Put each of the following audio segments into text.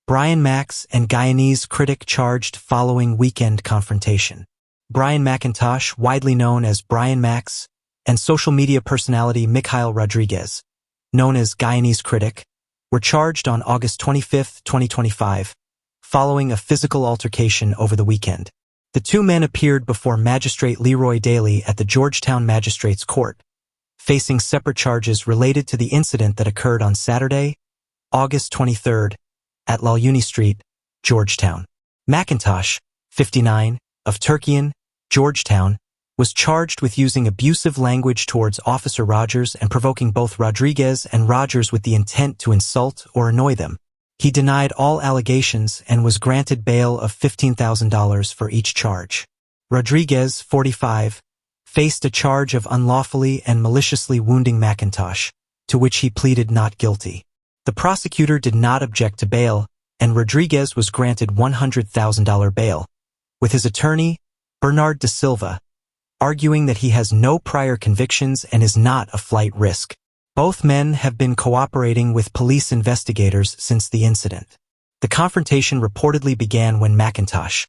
Brian Max and Guyanese critic charged following weekend confrontation. Brian McIntosh, widely known as Brian Max, and social media personality Mikhail Rodriguez, known as Guyanese critic, were charged on August 25, 2025, following a physical altercation over the weekend. The two men appeared before Magistrate Leroy Daly at the Georgetown Magistrates Court, facing separate charges related to the incident that occurred on Saturday, August 23, at Lalyuni Street, Georgetown. McIntosh, 59, of Turkian, Georgetown, was charged with using abusive language towards Officer Rogers and provoking both Rodriguez and Rogers with the intent to insult or annoy them. He denied all allegations and was granted bail of $15,000 for each charge. Rodriguez, 45, faced a charge of unlawfully and maliciously wounding McIntosh, to which he pleaded not guilty. The prosecutor did not object to bail, and Rodriguez was granted $100,000 bail, with his attorney, Bernard da Silva, arguing that he has no prior convictions and is not a flight risk. Both men have been cooperating with police investigators since the incident. The confrontation reportedly began when McIntosh,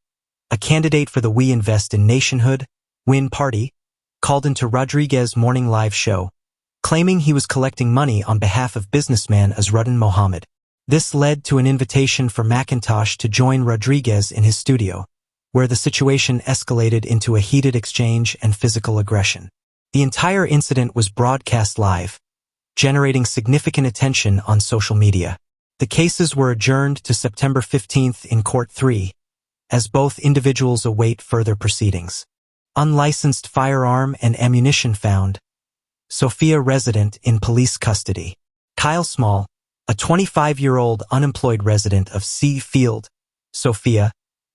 a candidate for the We Invest in Nationhood, WIN party, called into Rodriguez's morning live show, claiming he was collecting money on behalf of businessman Azruddin Mohammed. This led to an invitation for McIntosh to join Rodriguez in his studio, where the situation escalated into a heated exchange and physical aggression. The entire incident was broadcast live, generating significant attention on social media. The cases were adjourned to September 15th in Court 3, as both individuals await further proceedings. Unlicensed firearm and ammunition found. Sofia resident in police custody. Kyle Small, a 25-year-old unemployed resident of C Field, Sofia,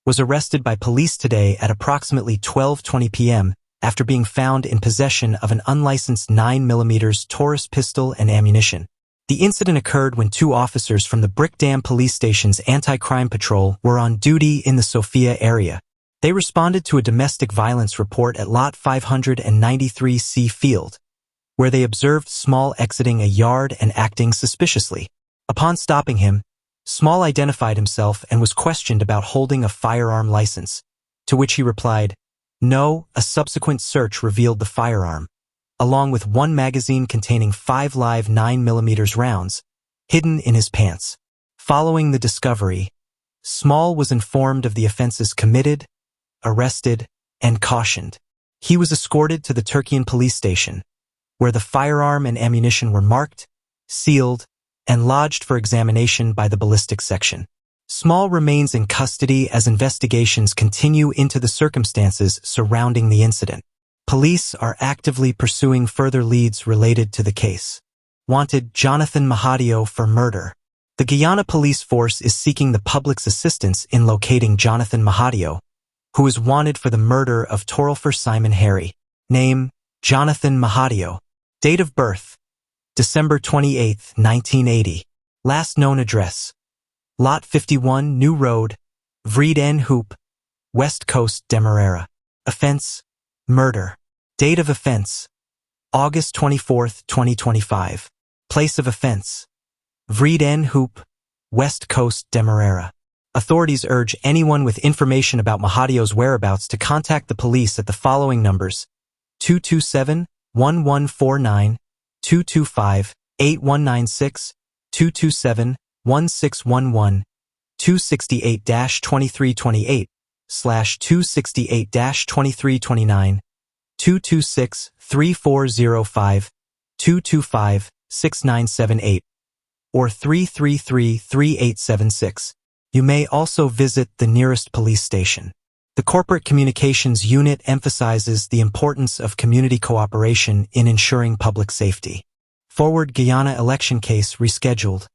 was arrested by police today at approximately 12:20 p.m. after being found in possession of an unlicensed 9mm Taurus pistol and ammunition. The incident occurred when two officers from the Brick Dam Police Station's anti-crime patrol were on duty in the Sofia area. They responded to a domestic violence report at Lot 593 C Field, where they observed Small exiting a yard and acting suspiciously. Upon stopping him, Small identified himself and was questioned about holding a firearm license, to which he replied, "No." A subsequent search revealed the firearm, along with one magazine containing 5 live 9mm rounds, hidden in his pants. Following the discovery, Small was informed of the offenses committed, arrested, and cautioned. He was escorted to the Turkian police station, where the firearm and ammunition were marked, sealed, and lodged for examination by the ballistics section. Small remains in custody as investigations continue into the circumstances surrounding the incident. Police are actively pursuing further leads related to the case. Wanted Jonathan Mahadio for murder. The Guyana police force is seeking the public's assistance in locating Jonathan Mahadio, who is wanted for the murder of Torolfer Simon Harry. Name, Jonathan Mahadio. Date of birth, December 28, 1980. Last known address, Lot 51, New Road, Vreed en Hoop, West Coast, Demerara. Offense, murder. Date of offense, August 24, 2025. Place of offense, Vreed en Hoop, West Coast, Demerara. Authorities urge anyone with information about Mahadio's whereabouts to contact the police at the following numbers: 227-1149, 225-8196, 227-1611, 268-2328, /268-2329, 226-3405, 225-6978, or 333-3876. You may also visit the nearest police station. The Corporate Communications Unit emphasizes the importance of community cooperation in ensuring public safety. Forward Guyana election case rescheduled.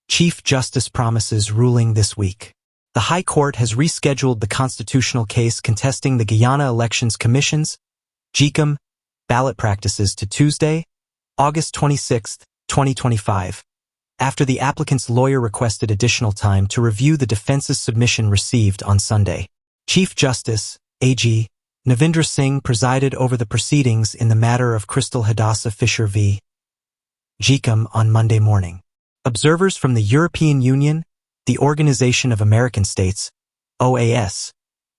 Chief Justice promises ruling this week. The High Court has rescheduled the constitutional case contesting the Guyana Elections Commission's GECOM ballot practices to Tuesday, August 26, 2025. After the applicant's lawyer requested additional time to review the defense's submission received on Sunday. Chief Justice, A.G. Navindra Singh presided over the proceedings in the matter of Crystal Hadassah Fisher v. GECOM on Monday morning. Observers from the European Union, the Organization of American States, OAS,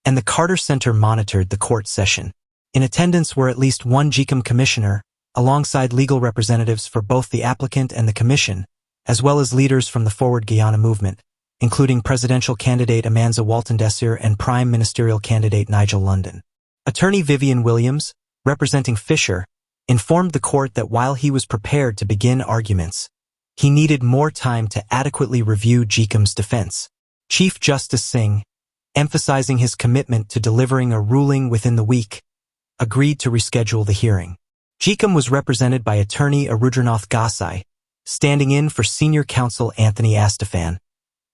and the Carter Center monitored the court session. In attendance were at least one GCOM commissioner, alongside legal representatives for both the applicant and the commission, as well as leaders from the Forward Guyana movement, including presidential candidate Amanza Walton-Desir and prime ministerial candidate Nigel London. Attorney Vivian Williams, representing Fisher, informed the court that while he was prepared to begin arguments, he needed more time to adequately review GCOM's defense. Chief Justice Singh, emphasizing his commitment to delivering a ruling within the week, agreed to reschedule the hearing. GCOM was represented by attorney Arudranath Gasai, standing in for senior counsel Anthony Astafan,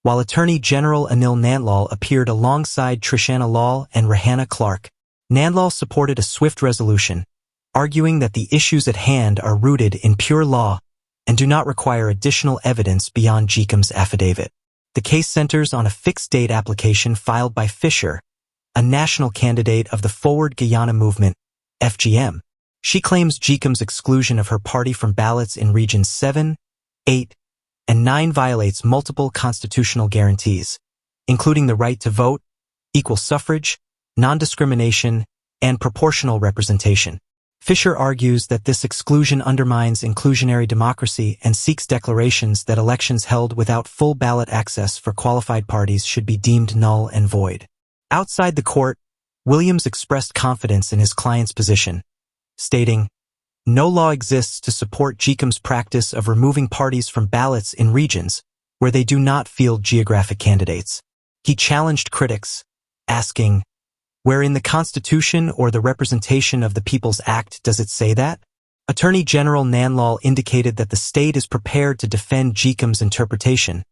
while Attorney General Anil Nandlal appeared alongside Trishana Lal and Rahana Clark. Nandlal supported a swift resolution, arguing that the issues at hand are rooted in pure law and do not require additional evidence beyond GCOM's affidavit. The case centers on a fixed-date application filed by Fisher, a national candidate of the Forward Guyana movement, FGM. She claims GCOM's exclusion of her party from ballots in Regions 7, 8, and 9 violates multiple constitutional guarantees, including the right to vote, equal suffrage, non-discrimination, and proportional representation. Fisher argues that this exclusion undermines inclusionary democracy and seeks declarations that elections held without full ballot access for qualified parties should be deemed null and void. Outside the court, Williams expressed confidence in his client's position, stating, "No law exists to support GCOM's practice of removing parties from ballots in regions where they do not field geographic candidates." He challenged critics, asking, "Where in the Constitution or the Representation of the People's Act does it say that?" Attorney General Nandlal indicated that the state is prepared to defend GCOM's interpretation,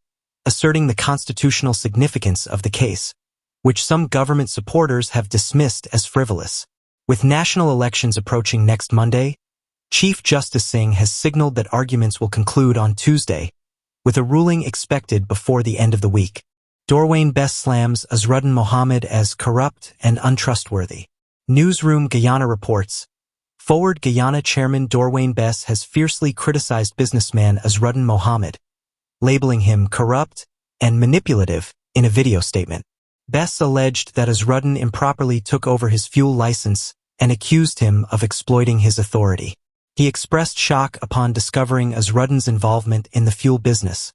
asserting the constitutional significance of the case, which some government supporters have dismissed as frivolous. With national elections approaching next Monday, Chief Justice Singh has signaled that arguments will conclude on Tuesday, with a ruling expected before the end of the week. Dorwayne Bess slams Azruddin Mohammed as corrupt and untrustworthy. Newsroom Guyana reports, Forward Guyana chairman Dorwayne Bess has fiercely criticized businessman Azruddin Mohammed, labeling him corrupt and manipulative in a video statement. Bess alleged that Azruddin improperly took over his fuel license and accused him of exploiting his authority. He expressed shock upon discovering Azruddin's involvement in the fuel business,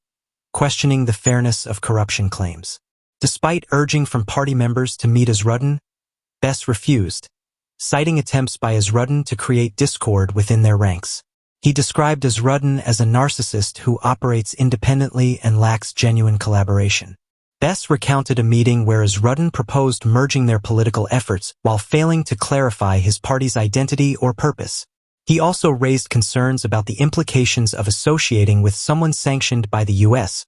questioning the fairness of corruption claims. Despite urging from party members to meet Azruddin, Bess refused, citing attempts by Azruddin to create discord within their ranks. He described Azruddin as a narcissist who operates independently and lacks genuine collaboration. Bess recounted a meeting where Azruddin proposed merging their political efforts while failing to clarify his party's identity or purpose. He also raised concerns about the implications of associating with someone sanctioned by the U.S.,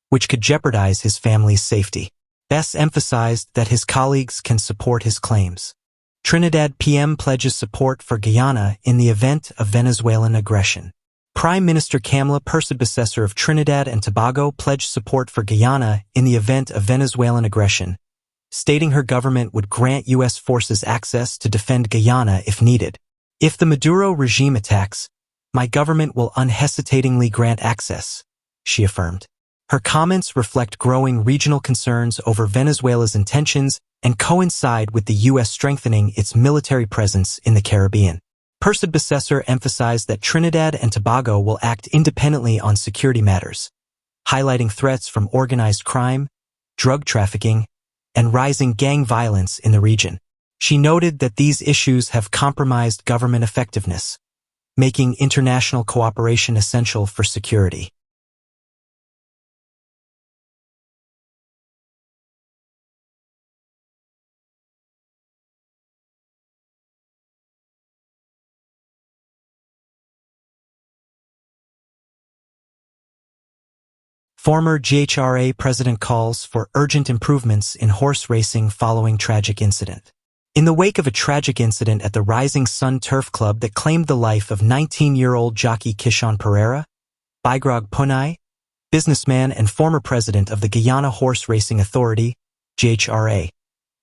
which could jeopardize his family's safety. Bess emphasized that his colleagues can support his claims. Trinidad PM pledges support for Guyana in the event of Venezuelan aggression. Prime Minister Kamala Persad-Besesser of Trinidad and Tobago pledged support for Guyana in the event of Venezuelan aggression, stating her government would grant U.S. forces access to defend Guyana if needed. "If the Maduro regime attacks, my government will unhesitatingly grant access," she affirmed. Her comments reflect growing regional concerns over Venezuela's intentions and coincide with the U.S. strengthening its military presence in the Caribbean. Persad-Besesser emphasized that Trinidad and Tobago will act independently on security matters, highlighting threats from organized crime, drug trafficking, and rising gang violence in the region. She noted that these issues have compromised government effectiveness, making international cooperation essential for security. Former GHRA president calls for urgent improvements in horse racing following tragic incident. In the wake of a tragic incident at the Rising Sun Turf Club that claimed the life of 19-year-old jockey Kishon Pereira, Baigrog Punai, businessman and former president of the Guyana Horse Racing Authority, GHRA,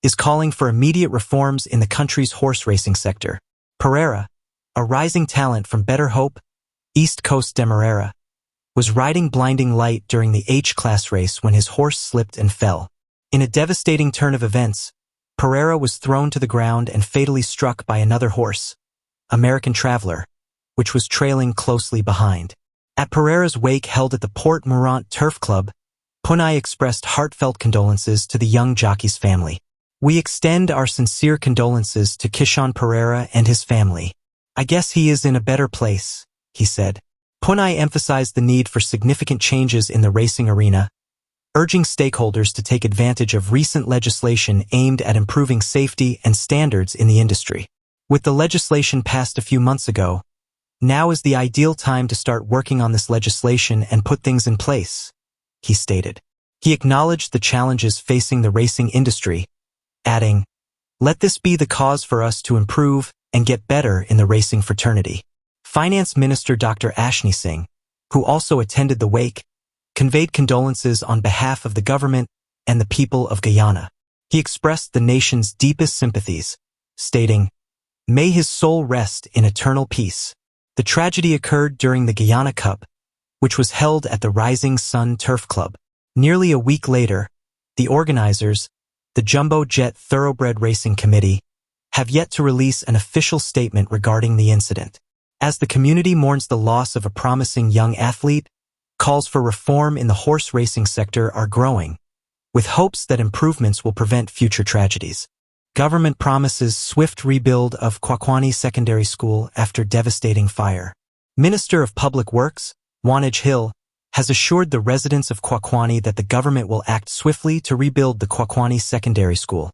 is calling for immediate reforms in the country's horse racing sector. Pereira, a rising talent from Better Hope, East Coast Demerara, was riding blinding light during the H-class race when his horse slipped and fell. In a devastating turn of events, Pereira was thrown to the ground and fatally struck by another horse, American Traveler, which was trailing closely behind. At Pereira's wake held at the Port Morant Turf Club, Punai expressed heartfelt condolences to the young jockey's family. "We extend our sincere condolences to Kishan Pereira and his family. I guess he is in a better place," he said. Punai emphasized the need for significant changes in the racing arena, urging stakeholders to take advantage of recent legislation aimed at improving safety and standards in the industry. "With the legislation passed a few months ago, now is the ideal time to start working on this legislation and put things in place," he stated. He acknowledged the challenges facing the racing industry, adding, "Let this be the cause for us to improve and get better in the racing fraternity." Finance Minister Dr. Ashni Singh, who also attended the wake, conveyed condolences on behalf of the government and the people of Guyana. He expressed the nation's deepest sympathies, stating, "May his soul rest in eternal peace." The tragedy occurred during the Guyana Cup, which was held at the Rising Sun Turf Club. Nearly a week later, the organizers, the Jumbo Jet Thoroughbred Racing Committee, have yet to release an official statement regarding the incident. As the community mourns the loss of a promising young athlete, calls for reform in the horse racing sector are growing, with hopes that improvements will prevent future tragedies. Government promises swift rebuild of Kwakwani Secondary School after devastating fire. Minister of Public Works, Wanaj Hill, has assured the residents of Kwakwani that the government will act swiftly to rebuild the Kwakwani Secondary School,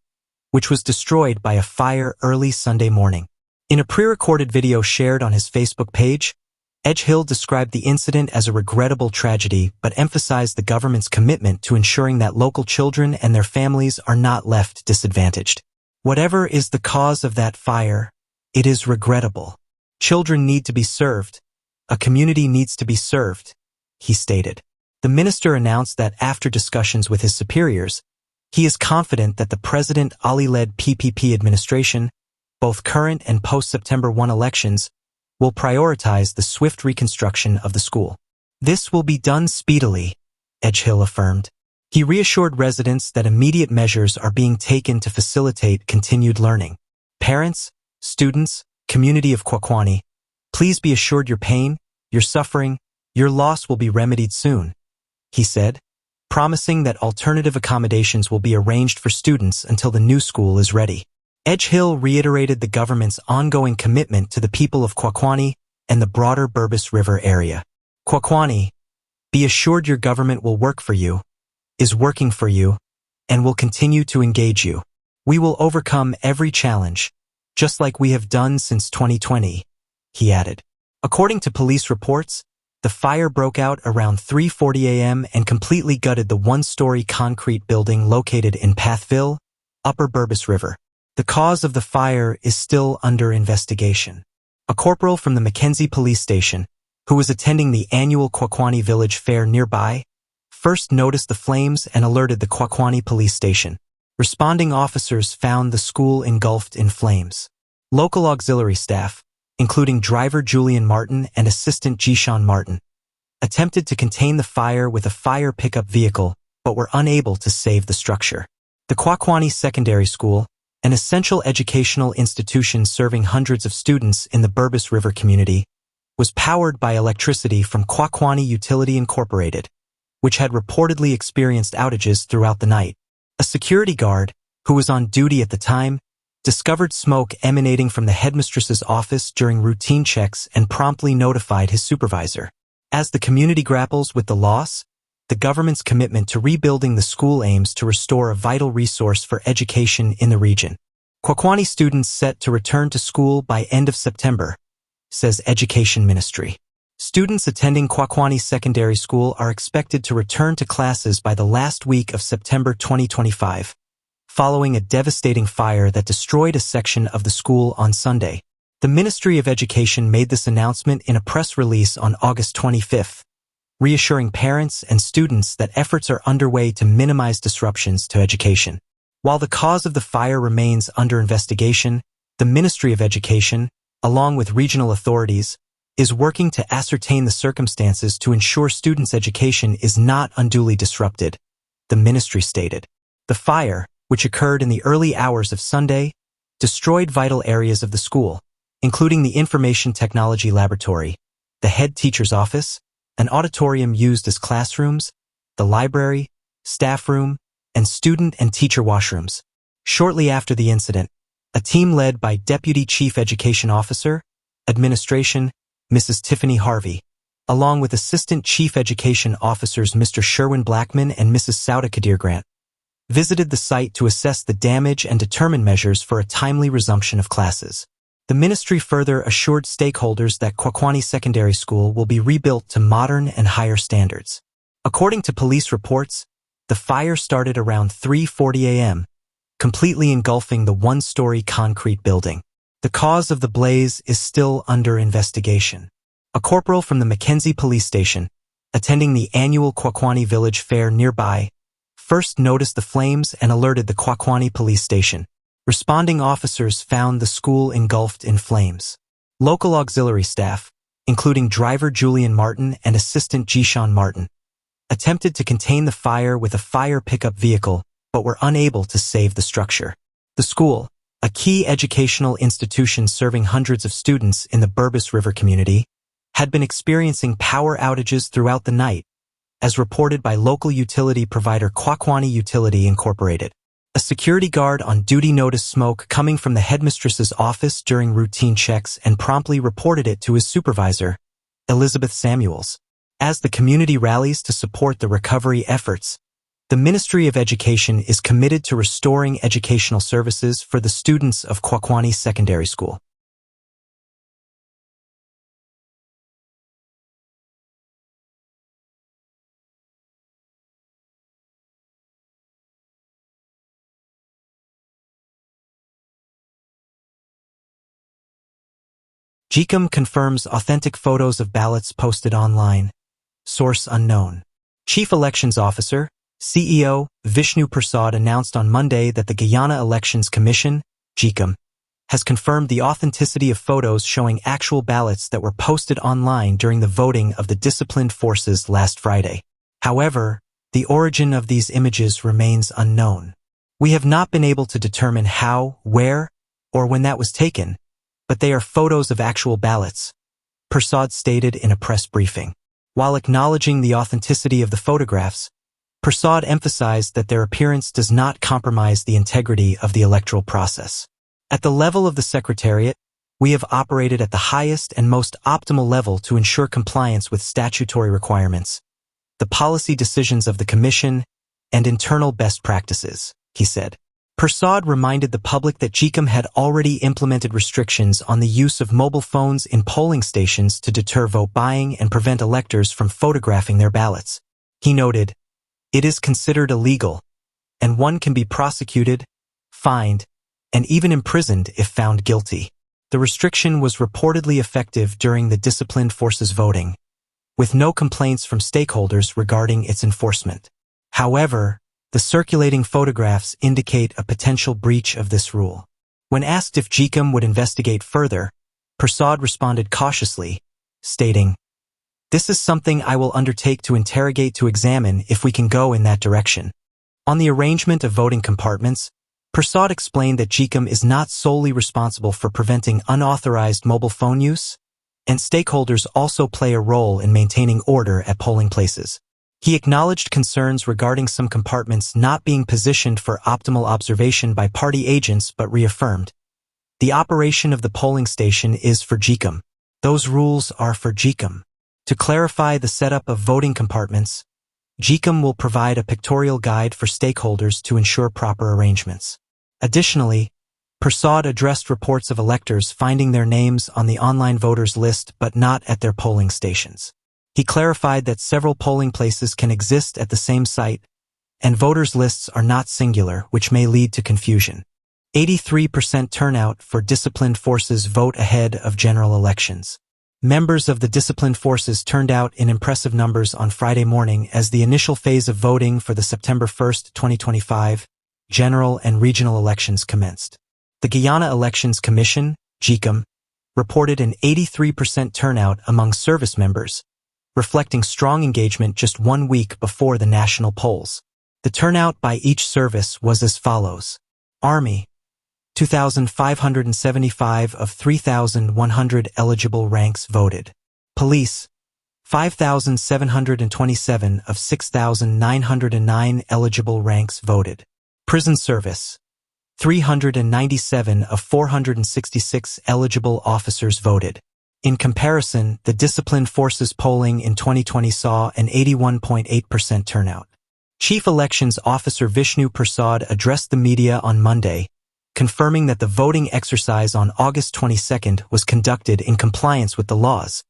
which was destroyed by a fire early Sunday morning. In a pre-recorded video shared on his Facebook page, Edge Hill described the incident as a regrettable tragedy but emphasized the government's commitment to ensuring that local children and their families are not left disadvantaged. "Whatever is the cause of that fire, it is regrettable. Children need to be served. A community needs to be served," he stated. The minister announced that after discussions with his superiors, he is confident that the President Ali-led PPP administration, both current and post-September 1 elections, will prioritize the swift reconstruction of the school. "This will be done speedily," Edge Hill affirmed. He reassured residents that immediate measures are being taken to facilitate continued learning. "Parents, students, community of Kwakwani, please be assured your pain, your suffering, your loss will be remedied soon," he said, promising that alternative accommodations will be arranged for students until the new school is ready. Edge Hill reiterated the government's ongoing commitment to the people of Kwakwani and the broader Burbus River area. "Kwakwani, be assured your government will work for you, is working for you, and will continue to engage you. We will overcome every challenge, just like we have done since 2020, he added. According to police reports, the fire broke out around 3:40 a.m. and completely gutted the one-story concrete building located in Pathville, Upper Burbus River. The cause of the fire is still under investigation. A corporal from the Mackenzie police station, who was attending the annual Kwakwani Village Fair nearby, first noticed the flames and alerted the Kwakwani police station. Responding officers found the school engulfed in flames. Local auxiliary staff, including driver Julian Martin and assistant Jishan Martin, attempted to contain the fire with a fire pickup vehicle but were unable to save the structure. The Kwakwani Secondary School, an essential educational institution serving hundreds of students in the Burbus River community, was powered by electricity from Kwakwani Utility Incorporated, which had reportedly experienced outages throughout the night. A security guard, who was on duty at the time, discovered smoke emanating from the headmistress's office during routine checks and promptly notified his supervisor. As the community grapples with the loss, the government's commitment to rebuilding the school aims to restore a vital resource for education in the region. Kwakwani students set to return to school by end of September, says Education Ministry. Students attending Kwakwani Secondary School are expected to return to classes by the last week of September 2025, following a devastating fire that destroyed a section of the school on Sunday. The Ministry of Education made this announcement in a press release on August 25th, reassuring parents and students that efforts are underway to minimize disruptions to education. While the cause of the fire remains under investigation, the Ministry of Education, along with regional authorities, is working to ascertain the circumstances to ensure students' education is not unduly disrupted, the ministry stated. The fire, which occurred in the early hours of Sunday, destroyed vital areas of the school, including the Information Technology Laboratory, the head teacher's office, an auditorium used as classrooms, the library, staff room, and student and teacher washrooms. Shortly after the incident, a team led by Deputy Chief Education Officer, Administration, Mrs. Tiffany Harvey, along with Assistant Chief Education Officers Mr. Sherwin Blackman and Mrs. Sauda Kadir Grant, visited the site to assess the damage and determine measures for a timely resumption of classes. The ministry further assured stakeholders that Kwakwani Secondary School will be rebuilt to modern and higher standards. According to police reports, the fire started around 3:40 a.m., completely engulfing the one-story concrete building. The cause of the blaze is still under investigation. A corporal from the Mackenzie Police Station, attending the annual Kwakwani Village Fair nearby, first noticed the flames and alerted the Kwakwani Police Station. Responding officers found the school engulfed in flames. Local auxiliary staff, including driver Julian Martin and assistant Jishan Martin, attempted to contain the fire with a fire pickup vehicle but were unable to save the structure. The school, a key educational institution serving hundreds of students in the Burbus River community, had been experiencing power outages throughout the night, as reported by local utility provider Kwakwani Utility Incorporated. A security guard on duty noticed smoke coming from the headmistress's office during routine checks and promptly reported it to his supervisor, Elizabeth Samuels. As the community rallies to support the recovery efforts, the Ministry of Education is committed to restoring educational services for the students of Kwakwani Secondary School. GCOM confirms authentic photos of ballots posted online. Source unknown. Chief Elections Officer, CEO, Vishnu Prasad announced on Monday that the Guyana Elections Commission, GCOM, has confirmed the authenticity of photos showing actual ballots that were posted online during the voting of the disciplined forces last Friday. However, the origin of these images remains unknown. We have not been able to determine how, where, or when that was taken, but they are photos of actual ballots, Prasad stated in a press briefing. While acknowledging the authenticity of the photographs, Prasad emphasized that their appearance does not compromise the integrity of the electoral process. At the level of the Secretariat, we have operated at the highest and most optimal level to ensure compliance with statutory requirements, the policy decisions of the Commission, and internal best practices, he said. Prasad reminded the public that GCOM had already implemented restrictions on the use of mobile phones in polling stations to deter vote buying and prevent electors from photographing their ballots. He noted, "It is considered illegal, and one can be prosecuted, fined, and even imprisoned if found guilty." The restriction was reportedly effective during the disciplined forces voting, with no complaints from stakeholders regarding its enforcement. However, the circulating photographs indicate a potential breach of this rule. When asked if GCOM would investigate further, Prasad responded cautiously, stating, "This is something I will undertake to interrogate to examine if we can go in that direction." On the arrangement of voting compartments, Prasad explained that GCOM is not solely responsible for preventing unauthorized mobile phone use, and stakeholders also play a role in maintaining order at polling places. He acknowledged concerns regarding some compartments not being positioned for optimal observation by party agents but reaffirmed, "The operation of the polling station is for GCOM. Those rules are for GCOM." To clarify the setup of voting compartments, GCOM will provide a pictorial guide for stakeholders to ensure proper arrangements. Additionally, Prasad addressed reports of electors finding their names on the online voters list but not at their polling stations. He clarified that several polling places can exist at the same site, and voters' lists are not singular, which may lead to confusion. 83% turnout for disciplined forces vote ahead of general elections. Members of the disciplined forces turned out in impressive numbers on Friday morning as the initial phase of voting for the September 1, 2025, general and regional elections commenced. The Guyana Elections Commission, GCOM, reported an 83% turnout among service members, reflecting strong engagement just 1 week before the national polls. The turnout by each service was as follows. Army, 2,575 of 3,100 eligible ranks voted. Police, 5,727 of 6,909 eligible ranks voted. Prison service, 397 of 466 eligible officers voted. In comparison, the disciplined forces polling in 2020 saw an 81.8% turnout. Chief Elections Officer Vishnu Prasad addressed the media on Monday, confirming that the voting exercise on August 22 was conducted in compliance with the laws,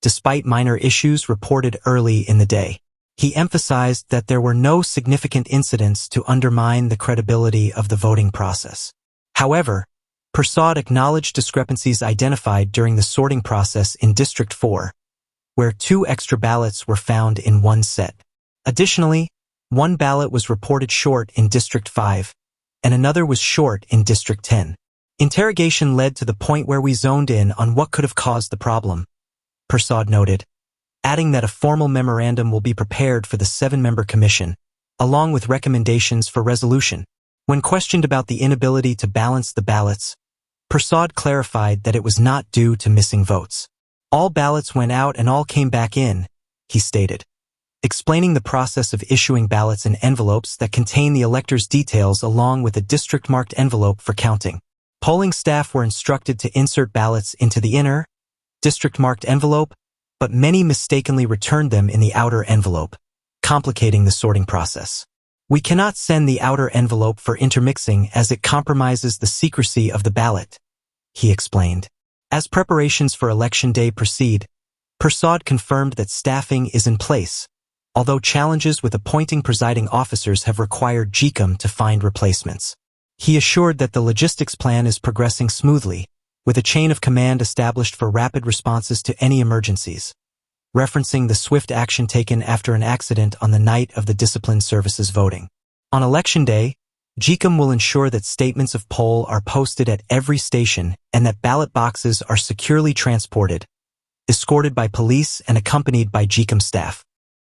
despite minor issues reported early in the day. He emphasized that there were no significant incidents to undermine the credibility of the voting process. However, Prasad acknowledged discrepancies identified during the sorting process in District 4, where 2 extra ballots were found in one set. Additionally, 1 ballot was reported short in District 5, and another was short in District 10. Interrogation led to the point where we zoned in on what could have caused the problem, Prasad noted, adding that a formal memorandum will be prepared for the 7-member commission, along with recommendations for resolution. When questioned about the inability to balance the ballots, Prasad clarified that it was not due to missing votes. All ballots went out and all came back in, he stated, explaining the process of issuing ballots in envelopes that contain the elector's details along with a district-marked envelope for counting. Polling staff were instructed to insert ballots into the inner, district-marked envelope, but many mistakenly returned them in the outer envelope, complicating the sorting process. We cannot send the outer envelope for intermixing as it compromises the secrecy of the ballot, he explained. As preparations for Election Day proceed, Prasad confirmed that staffing is in place, although challenges with appointing presiding officers have required GCOM to find replacements. He assured that the logistics plan is progressing smoothly, with a chain of command established for rapid responses to any emergencies, referencing the swift action taken after an accident on the night of the disciplined services voting. On Election Day, GCOM will ensure that statements of poll are posted at every station and that ballot boxes are securely transported, escorted by police and accompanied by GCOM staff.